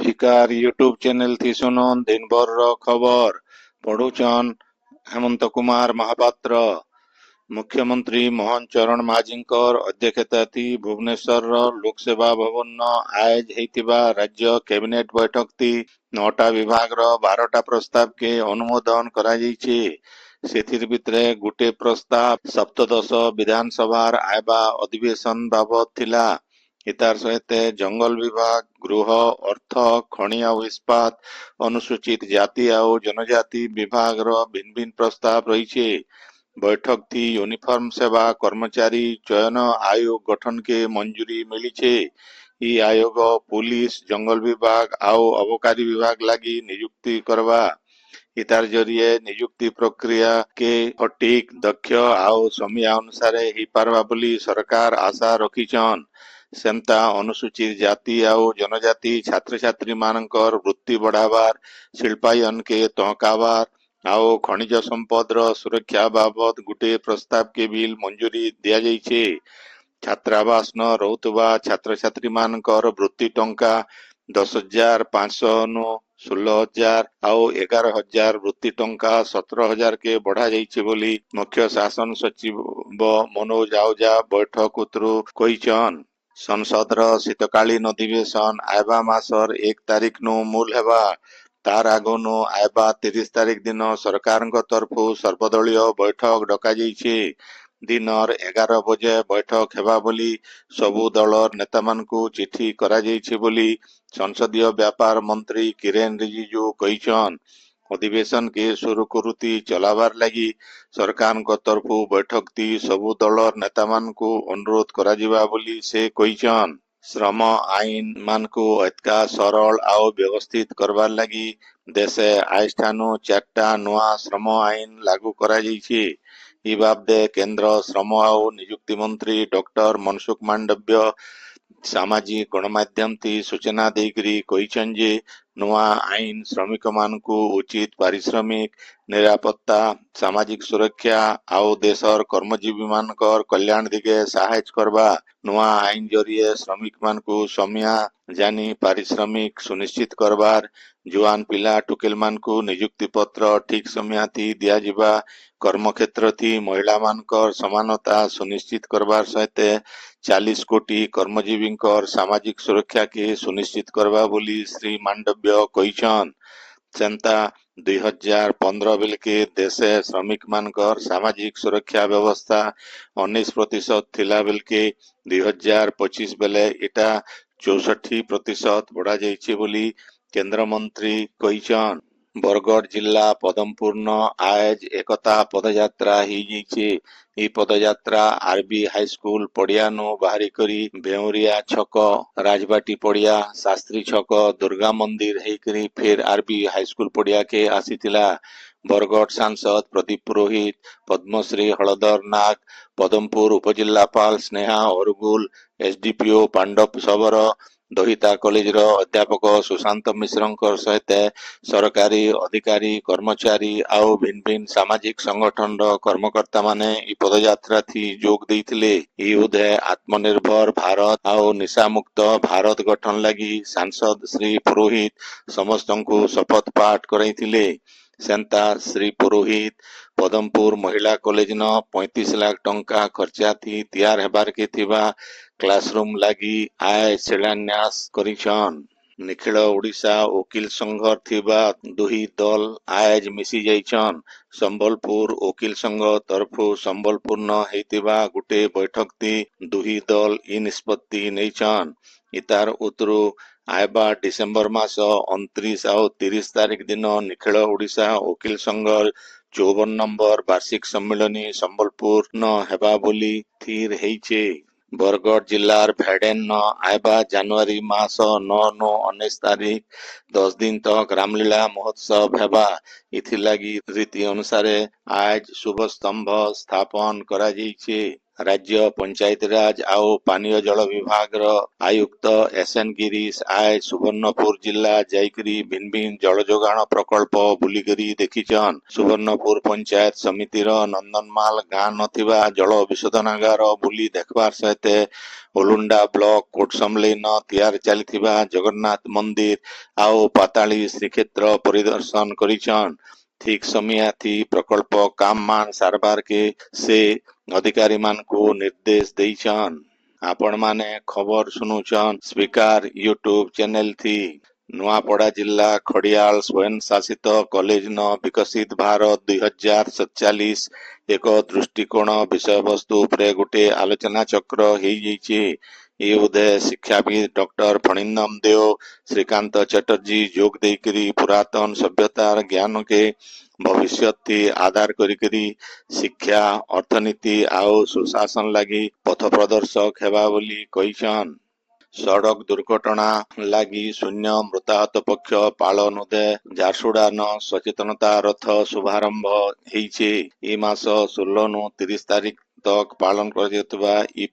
अधिकार YouTube channel थी सुनन दिन भर खबर पढ़ुचन हेमंत कुमार महापात्र। मुख्यमंत्री मोहन चरण माझींकर अध्यक्षता थी भुवनेश्वर लोकसेवा भवन आज हेतिबा राज्य कैबिनेट बैठक थी 9टा विभाग 12टा प्रस्ताव के अनुमोदन करा जाइछे। सेथिर भितरे गुटे प्रस्ताव सप्तदश विधानसभार आयबा अधिवेशन बाबद थिला। इतार सहित जंगल विभाग गृह अर्थ खनि और इस्पात अनुसूचित जाति और जनजाति विभाग भिन्न भिन्न प्रस्ताव रही। बैठक थी यूनिफॉर्म सेवा कर्मचारी चयन आयोग गठन के मंजूरी मिली छे। ई आयोग पुलिस जंगल विभाग आउ अबकारी विभाग लगी नियुक्ति करवा। इतार जरिए नियुक्ति प्रक्रिया के सटीक दक्ष आउ समय अनुसार ही पारवा बोली सरकार आशा रखीछन। सेमता अनुसूचित जाति आउ जनजाति छात्र छात्री मानकर वृत्ति बढ़ावार शिल्पायन के तहकावार आउ खनिज संपद सुरक्षा बाबद गुटे प्रस्ताव के बिल मंजूरी दिया जाइछे। छात्रावास न रहुतबा छात्र छात्री मानकर वृत्ति टंका 10,500 नु 16,000 आउ 11,000 वृत्ति टंका 17,000 के बढ़ा जाइछे बोली मुख्य शासन सचिव मनोज आहुजा बैठक उतरु कहिछन। संसद शीतकालीन अधिवेशन आयबा मासर 1 तारिख नु मूल हेबा। तार आगनु आयबा 30 तारिख दिन सरकार तरफु सर्वदलीय बैठक डका जाइछे। दिनर 11 बजे बैठक हेबा बोली सबु दलर नेता मानकु चिठी करा जाइछे बोली संसदीय व्यापार मंत्री किरेन रिजिजू कहिछन। अधिवेशन के सुरुकुरुती चलावार लगी सरकार तरफु बैठक ती सबु दलर नेता मानकु अनुरोध करा जिबा बोली से कहिछन। श्रम आईन मानकु एतका सरल आउ व्यवस्थित करवार लगी देशे आइस्थानु 4टा नुआ श्रम आईन लागू करा जाइछे। ई बाबदे केंद्र श्रम आउ नियुक्ति मंत्री डॉक्टर मनसुख मांडव्य सामाजिक गणमाध्यम थी सूचना देकरी कहिछन जे नुआ आईन श्रमिक मानकु उचित पारिश्रमिक निरापत्ता सामाजिक सुरक्षा आउ देशर कर्मजीवी मानकर कल्याण दिगे सहायता करबा। नुआ आईन जरिए श्रमिक मानकु समया जानी पारिश्रमिक सुनिश्चित करबार जुआन पिला टुकेल मानकु नियुक्ति पत्र ठीक समय थी दिया जिबा कर्मक्षेत्र थी महिला मानकर समानता सुनिश्चित करबार सहित 40 कोटी कर्मजीवी सामाजिक सुरक्षा के सुनिश्चित करबा बोली श्री मांडव्य कहिछन। सेंता 2015 बेल के देशे श्रमिक मानकर सामाजिक सुरक्षा व्यवस्था 19% थिला बेल के 2025 बेले इटा 64% बढ़ा जाइछे बोली केंद्र मंत्री कहिछन। बरगढ़ जिला पदमपुर न आज एकता पदयात्रा ही जाइछे। ई पदयात्रा आरबी हाईस्कूल पड़िया नु बाहरी करी भेउरिया छक राजबाटी पड़िया शास्त्री छक दुर्गा मंदिर हेकरी फिर आरबी हाईस्कूल पड़िया के आसीथिला। बरगढ़ सांसद प्रदीप पुरोहित पद्मश्री हलधर नाग पदमपुर उपजिल्लापाल स्नेहा अरुगुल एसडीपीओ पांडव सबर दहिता कॉलेज अध्यापक सुशांत मिश्र सहित सरकारी अधिकारी कर्मचारी आउ भिन्न भिन्न सामाजिक संगठन कर्मकर्ता माने ई पदयात्रा थी जोग देइथिले। ई उदय आत्मनिर्भर भारत आउ निशा मुक्त भारत गठन लगी सांसद श्री पुरोहित समस्तंकु शपथ पाठ करैथिले। सेंता श्री पुरोहित पदमपुर महिला कॉलेज न 35 लाख टंका खर्चा थी तैयार हेबार के थिबा क्लासरूम लगी आय शिलान्यास करिछन। निखिल ओडिशा वकील संघ थिबा दुही दल आज मिसी जाइछन। संबलपुर वकील संघ तरफु संबलपुर न हेतिबा गुटे बैठक थी दुही दल ई निष्पत्ति नैछन। इतार उतरु आयबा डिसेम्बर मास 29 आउ 30 तारिख दिन निखिल ओडिशा वकील संघ 54 नंबर वार्षिक सम्मेलनी संबलपुर न हेबा बोली थीर हेइछे। बरगढ़ जिलार भेडेन न आयबा जनवरी मास 9 नु 19 तारीख 10 दिन तक रामलीला महोत्सव हेबा। इथिलागी रीति अनुसार आज शुभ स्तंभ स्थापन करा जाइछे। राज्य पंचायतीराज आउ पानीय जल विभाग आयुक्त एसएन गिरीश आय सुवर्णपुर जिला जाइकरी भिन्न भिन्न जल जोगाण प्रकल्प बुलिकरी देखिछन। सुवर्णपुर पंचायत समिति नंदनमाल गाँ नथिबा जल विशोधनागार बुली देखबार सहित ओलुंडा ब्लॉक कोटसमलई न तैयार चलिथिबा जगन्नाथ मंदिर आउ पाताली श्रीक्षेत्र परिदर्शन करिछन। ठीक समय थी प्रकल्प काम मान सारबार के से अधिकारी मान को निर्देश देइछन। आपण माने खबर सुनुछन स्पीकर यूट्यूब चैनल थी। नुआपड़ा जिला खड़ियाल स्वयं शासित कॉलेज न विकसित भारत 2047 एक दृष्टिकोण विषय वस्तु उपरे गोटे आलोचना चक्र हो जाइए। ये उदय शिक्षाविद डॉक्टर फणिंदम देव श्रीकांत चटर्जी जोग देकरी पुरातन सभ्यतार ज्ञान के भविष्य थी आधार करी शिक्षा अर्थनीति आउ सुशासन लगी पथ प्रदर्शक हेबा बोली कहिछन। सड़क दुर्घटना लगी शून्य मृताहत पक्ष पालन उदय झारसुड़ा न सचेतनता रथ शुभारंभ होइछे। ई मास 16 नु 30 तारीख तक पालन कर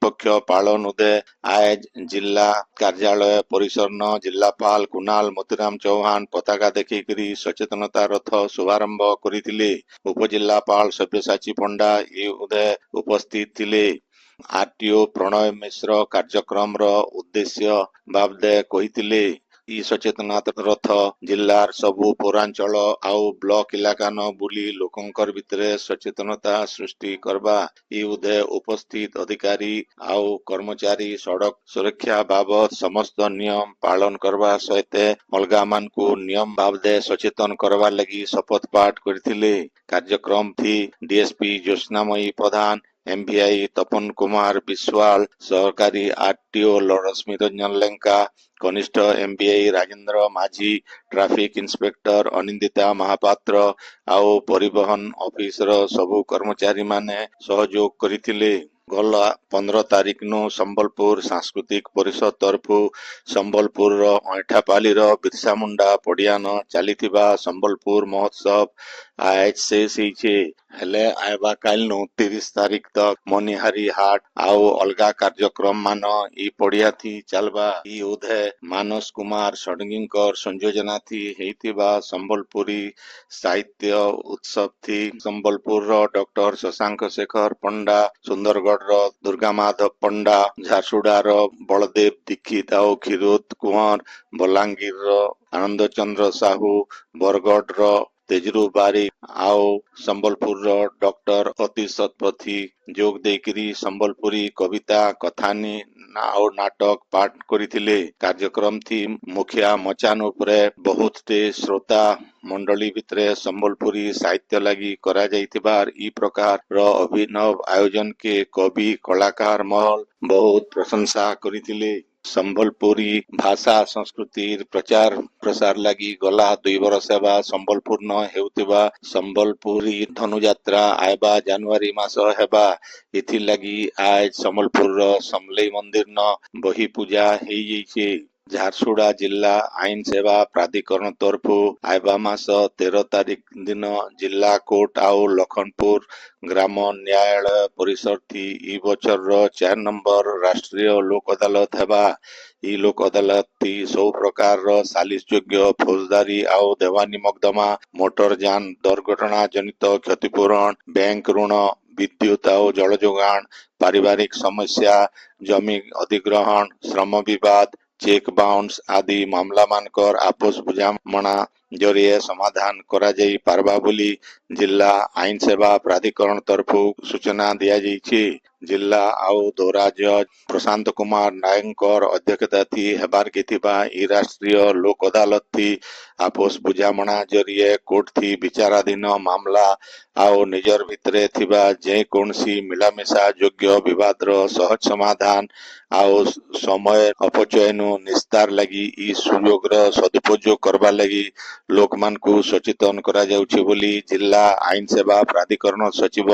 पक्ष पालन उदय आज जिला कार्यालय परिसर न जिलापाल कुणाल मोतीराम चौहान पताका देखिकरी सचेतनता रथ शुभारंभ करथिले। उपजिलापाल सब्यसाची पंडा ई उदय उपस्थित थिले। आरटीओ प्रणय मिश्र कार्यक्रम उद्देश्य बाबदे कहिथिले। ई सचेतनता रथ जिलार सबु पौरांचल आउ ब्लॉक इलाका न बुली लोकंकर भितरे सचेतनता सृष्टि करबा। ई उदय उपस्थित अधिकारी आउ कर्मचारी सड़क सुरक्षा बाबद समस्त नियम पालन करबा सहित अलगा मान को नियम बाबदे सचेतन करबा लगी शपथ पाठ करथिले। कार्यक्रम थी डीएसपी ज्योत्सनामयी प्रधान एमवीआई तपन कुमार विश्वाल सहकारी आरटीओ रश्मि रंजन लेंका कनिष्ठ एमवीआई राजेंद्र माझी ट्रैफिक इंस्पेक्टर अनिंदिता महापात्र आउ परिवहन ऑफिस सबु कर्मचारी माने सहयोग करथिले। गला 15 तारीख नु संबलपुर सांस्कृतिक परिषद तरफु संबलपुर ऐठापाली बिरसा मुंडा पड़िया न चलीथिबा संबलपुर महोत्सव आज शेष होइछे। हेले आइबा काल नु 30 तारीख तक मनिहारी हाट आउ अलगा कार्यक्रम मान ई पड़िया थी चलबा। ई उदय मानस कुमार षडंगीकर संयोजना थी हेतिबा संबलपुरी साहित्य उत्सव थी। संबलपुर डॉक्टर शशांक शेखर पंडा सुंदरगढ़ दुर्गा माधव पंडा झारसुड़ा बलदेव दीक्षित आउ क्षीरोद कुंवर बलांगीर आनंद चंद्र साहू बरगढ़ तेजरू बारी आउ संबलपुर डॉक्टर अति शतपथी जोग देकरी संबलपुरी कविता कथानी आउ नाटक पाठ करथिले। कार्यक्रम थी मुखिया मचान उपरे बहुत टे श्रोता मंडली भितरे संबलपुरी साहित्य लगी करा जाइथिबार ई प्रकार रो अभिनव आयोजन के कवि कलाकार महल बहुत प्रशंसा करथिले। संबलपुरी भाषा संस्कृति प्रचार प्रसार लगी गला 2 वर्ष हेबा संबलपुर न हेउतिबा संबलपुरी धनुयात्रा आयबा जनवरी मास हेबा। इथि लगी आज संबलपुर समलई मंदिर न बही पूजा हेई जैछे। झारसुड़ा जिला आईन सेवा प्राधिकरण तरफु आयबा मास 13 तारीख दिन जिला कोर्ट आउ लखनपुर ग्राम न्यायालय परिसर थी ई बचर 4 नंबर राष्ट्रीय लोक अदालत हेबा। ई लोक अदालत थी सब प्रकार सालिस योग्य फौजदारी आउ देवानी मकदमा मोटर जान दुर्घटना जनित क्षतिपूरण बैंक ऋण विद्युत आउ जल जोगाण पारिवारिक समस्या जमी अधिग्रहण श्रम विवाद चेक बाउंस आदि मामला मानकर आपस बुझामणा जरिए समाधान करा जाई पारबा बोली जिला आईन सेवा प्राधिकरण तरफु सूचना दिया जाइछे। जिला आउ दौरा जज प्रशांत कुमार नायकर अध्यक्षता थी हेबार केथिबा ई राष्ट्रीय लोक अदालत थी आपस बुझामणा जरिए कोर्ट थी विचाराधीन मामला आउ निजर भितरे थिबा जे कोनसी मिलामेशा योग्य विवाद सहज समाधान आउ समय अपचय नु निस्तार लगी ई सुयोग सदुपयोग करबा लगी लोक मान को सचेतन करा जाउछि बोली जिला आईन सेवा प्राधिकरण सचिव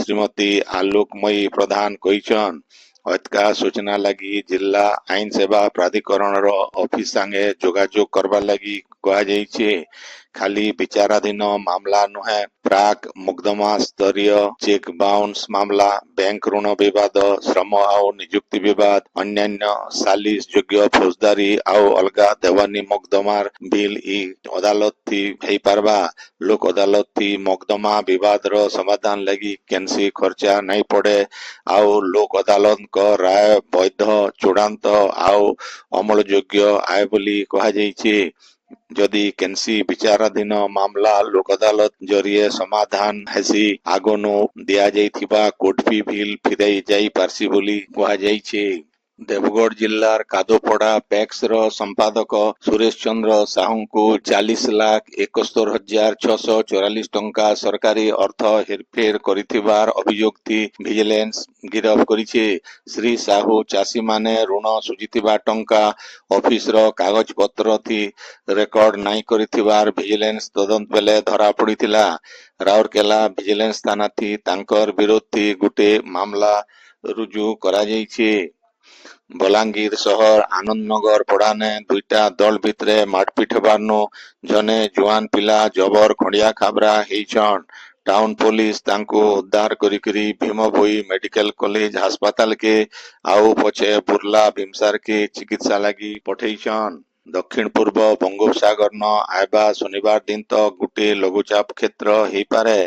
श्रीमती आलोकमयी प्रधान कहिछन। अतका सूचना लगी जिला आईन सेवा प्राधिकरण ऑफिस संगे जोगाजोग करबा लगी କୁହାଯାଇଛି। ଖାଲି ବିଚାରାଧୀନ ମାମଲା ନୁହେଁ, ପ୍ରାକ୍ ମୋକଦ୍ଦମା ସ୍ତରୀୟ ଚେକ୍ ବାଉନ୍ସ ମାମଲା, ବ୍ୟାଙ୍କ ଋଣ ବିବାଦ, ଶ୍ରମ ଆଉ ନିଯୁକ୍ତି ବିବାଦ, ଅନ୍ୟାନ୍ୟ ସାଲିସ ଯୋଗ୍ୟ ଫୌଜଦାରୀ ଆଉ ଅଲଗା ଦେୱାନୀ ମୋକଦ୍ଦମାର ବିଲ୍ ଇ ଅଦାଲତ ଥି ହେଇପାରବା। ଲୋକ ଅଦାଲତ ଥି ମୋକଦ୍ଦମା ବିବାଦର ସମାଧାନ ଲାଗି କେନ୍ସି ଖର୍ଚ୍ଚା ନାଇଁ ପଡେ ଆଉ ଲୋକ ଅଦାଲତଙ୍କ ରାୟ ବୈଧ, ଚୂଡାନ୍ତ ଆଉ ଅମଳଯୋଗ୍ୟ ଆଏ ବୋଲି କୁହାଯାଇଛି। ଯଦି କେନ୍ସି ବିଚାରାଧୀନ ମାମଲା ଲୋକ ଅଦାଲତ ଜରିଏ ସମାଧାନ ହେସି, ଆଗନୁ ଦିଆଯାଇଥିବା କୋର୍ଟ ଫି ବିଲ୍ ଫିରାଇ ଯାଇ ପାର୍ସି ବୋଲି କୁହାଯାଇଛି। ଦେବଗଡ଼ ଜିଲ୍ଲାର କାଦୋପଡା ପ୍ୟାକ୍ସର ସମ୍ପାଦକ ସୁରେଶ ଚନ୍ଦ୍ର ସାହୁଙ୍କୁ 40,71,644 ଟଙ୍କା ସରକାରୀ ଅର୍ଥ ହେରଫେର କରିଥିବାର ଅଭିଯୋଗ ଥି ଭିଜିଲାନ୍ସ ଗିରଫ କରିଛି। ଶ୍ରୀ ସାହୁ ଚାଷୀମାନେ ଋଣ ସୁଝିଥିବା ଟଙ୍କା ଅଫିସର କାଗଜପତ୍ର ଥି ରେକର୍ଡ ନାଇଁ କରିଥିବାର ଭିଜିଲାନ୍ସ ତଦନ୍ତ ବେଲେ ଧରା ପଡିଥିଲା। ରାଉରକେଲା ଭିଜିଲାନ୍ସ ଥାନା ଥି ତାଙ୍କର ବିରୋଧ ଥି ଗୋଟେ ମାମଲା ରୁଜୁ କରାଯାଇଛି। ବଲାଙ୍ଗୀର ସହର ଆନନ୍ଦନଗର ପଡାନେ ଦୁଇଟା ଦଳ ଭିତରେ ମାରପିଟ ହେବାରନୁ ଜନେ ଜୁଆନ ପିଲା ଜବର ଖଣ୍ଡିଆ ଖାବରା ହେଇଛନ୍। ଟାଉନ ପୋଲିସ ତାଙ୍କୁ ଉଦ୍ଧାର କରିକିରି ଭୀମଭୋଇ ମେଡିକାଲ କଲେଜ ହାସପାତାଲକେ ଆଉ ପଛେ ବୁର୍ଲା ଭୀମସାରକେ ଚିକିତ୍ସା ଲାଗି ପଠେଇଛନ୍। ଦକ୍ଷିଣ ପୂର୍ବ ବଙ୍ଗୋପସାଗର ଆଇବା ଶନିବାର ଦିନ ତକ ଗୋଟେ ଲଘୁଚାପ କ୍ଷେତ୍ର ହେଇପାରେ।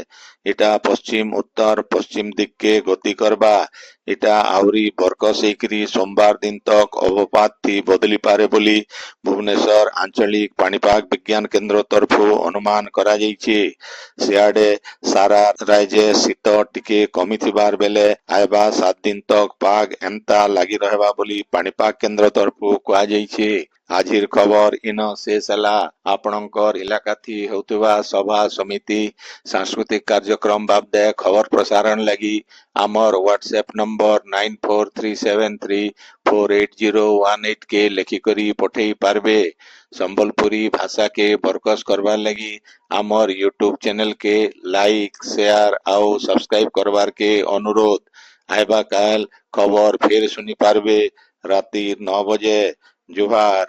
ଏଟା ପଶ୍ଚିମ ଉତ୍ତର ପଶ୍ଚିମ ଦିଗକେ ଗତି କରବା। ଏଟା ଆହୁରି ବରକସ ହେଇକିରି ସୋମବାର ଦିନ ତକ ଅବପାତ ଥି ବଦଲି ପାରେ ବୋଲି ଭୁବନେଶ୍ୱର ଆଞ୍ଚଳିକ ପାଣିପାଗ ବିଜ୍ଞାନ କେନ୍ଦ୍ର ତରଫୁ ଅନୁମାନ କରାଯାଇଛି। ସିଆଡେ ସାରା ରାଜ୍ୟରେ ଶୀତ ଟିକେ କମିଥିବାର ବେଲେ ଆଇବା 7 ଦିନ ତକ ପାଗ ଏନ୍ତା ଲାଗି ରହିବା ବୋଲି ପାଣିପାଗ କେନ୍ଦ୍ର ତରଫୁ କୁହାଯାଇଛି। ଆଜିର ଖବର ଇନ ଶେଷ ହେଲା। ଆପଣଙ୍କର ଇଲାକା ଥି ହେଉଥିବା ସଭା ସମିତି ସାଂସ୍କୃତିକ କାର୍ଯ୍ୟକ୍ରମ ବାବଦେ ଖବର ପ୍ରସାରଣ ଲାଗି ଆମର ହ୍ୱାଟ୍ସଆପ ନମ୍ବର 9437348018 के लेखिकरी पठेई पारबे। संबलपुरी भाषा के बरकस करवार लगी आमर यूट्यूब चैनल के लाइक, शेयर आउ सब्सक्राइब करवार के अनुरोध। आइबा काल खबर फिर सुनी पारबे राति 9 बजे। जुहार।